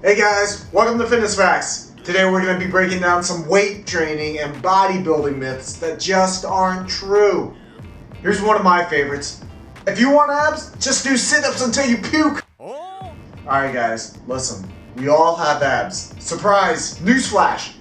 Hey guys, welcome to Fitness Facts. Today we're going to be breaking down some weight training and bodybuilding myths that just aren't true. Here's one of my favorites. If you want abs, just do sit-ups until you puke. Alright guys, listen. We all have abs. Surprise! Newsflash!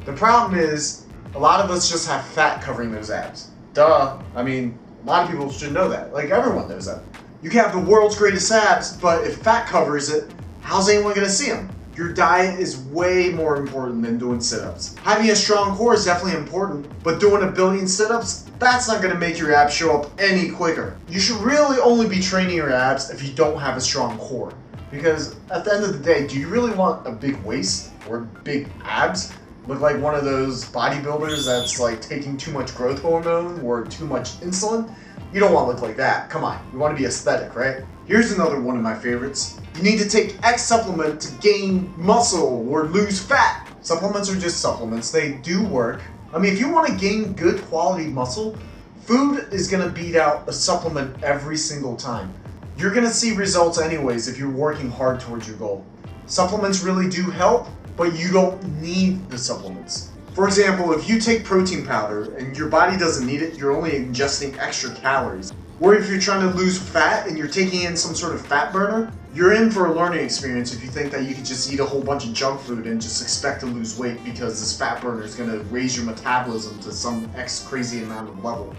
The problem is, a lot of us just have fat covering those abs. Duh. I mean, a lot of people should know that. Like, everyone knows that. You can have the world's greatest abs, but if fat covers it, how's anyone going to see them? Your diet is way more important than doing sit-ups. Having a strong core is definitely important, but doing a billion sit-ups, that's not going to make your abs show up any quicker. You should really only be training your abs if you don't have a strong core. Because at the end of the day, do you really want a big waist or big abs? Look like one of those bodybuilders that's like taking too much growth hormone or too much insulin? You don't want to look like that. Come on, you want to be aesthetic, right? Here's another one of my favorites. You need to take X supplement to gain muscle or lose fat. Supplements are just supplements. They do work. I mean, if you want to gain good quality muscle, food is going to beat out a supplement every single time. You're going to see results anyways if you're working hard towards your goal. Supplements really do help, but you don't need the supplements. For example, if you take protein powder and your body doesn't need it, you're only ingesting extra calories. Or if you're trying to lose fat and you're taking in some sort of fat burner, you're in for a learning experience if you think that you could just eat a whole bunch of junk food and just expect to lose weight because this fat burner is going to raise your metabolism to some crazy amount of level.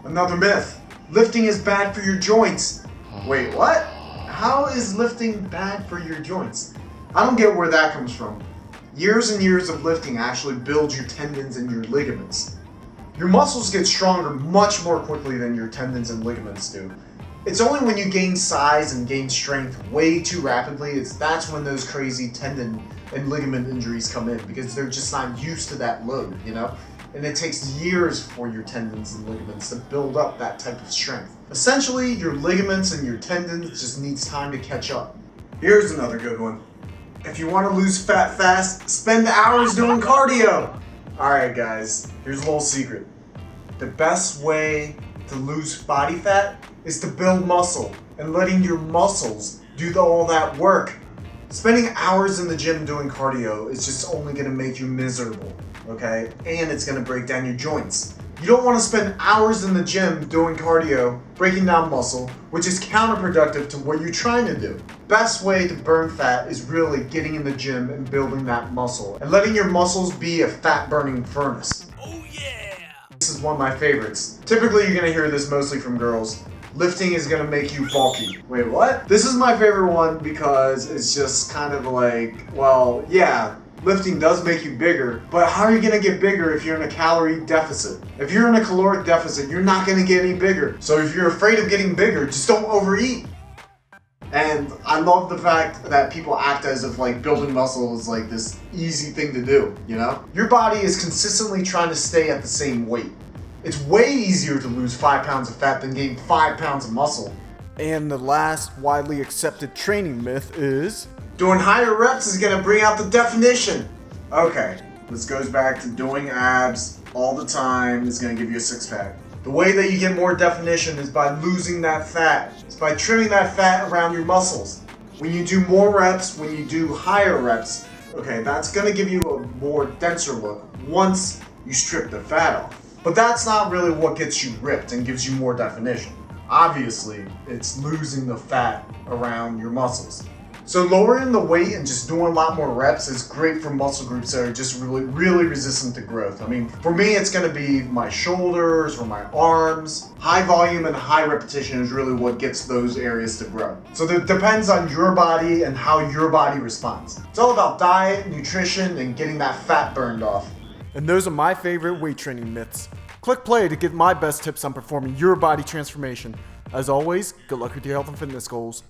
Another myth, lifting is bad for your joints. Wait, what? How is lifting bad for your joints? I don't get where that comes from. Years and years of lifting actually build your tendons and your ligaments. Your muscles get stronger much more quickly than your tendons and ligaments do. It's only when you gain size and gain strength way too rapidly, that's when those crazy tendon and ligament injuries come in because they're just not used to that load, you know? And it takes years for your tendons and ligaments to build up that type of strength. Essentially, your ligaments and your tendons just needs time to catch up. Here's another good one. If you want to lose fat fast, spend hours doing cardio. Alright guys, here's a little secret. The best way to lose body fat is to build muscle and letting your muscles do all that work. Spending hours in the gym doing cardio is just only going to make you miserable, okay? And it's going to break down your joints. You don't want to spend hours in the gym doing cardio, breaking down muscle, which is counterproductive to what you're trying to do. Best way to burn fat is really getting in the gym and building that muscle and letting your muscles be a fat burning furnace. Oh yeah! This is one of my favorites. Typically you're going to hear this mostly from girls. Lifting is going to make you bulky. Wait, what? This is my favorite one because it's just kind of like, well, yeah, lifting does make you bigger, but how are you going to get bigger if you're in a calorie deficit? If you're in a caloric deficit, you're not going to get any bigger. So if you're afraid of getting bigger, just don't overeat. And I love the fact that people act as if like building muscle is like this easy thing to do, you know? Your body is consistently trying to stay at the same weight. It's way easier to lose 5 pounds of fat than gain 5 pounds of muscle. And the last widely accepted training myth is doing higher reps is gonna bring out the definition. Okay, this goes back to doing abs all the time is gonna give you a six-pack. The way that you get more definition is by losing that fat. It's by trimming that fat around your muscles. When you do more reps, when you do higher reps, okay, that's gonna give you a more denser look once you strip the fat off. But that's not really what gets you ripped and gives you more definition. Obviously, it's losing the fat around your muscles. So lowering the weight and just doing a lot more reps is great for muscle groups that are just really resistant to growth. I mean, for me, it's gonna be my shoulders or my arms. High volume and high repetition is really what gets those areas to grow. So it depends on your body and how your body responds. It's all about diet, nutrition, and getting that fat burned off. And those are my favorite weight training myths. Click play to get my best tips on performing your body transformation. As always, good luck with your health and fitness goals.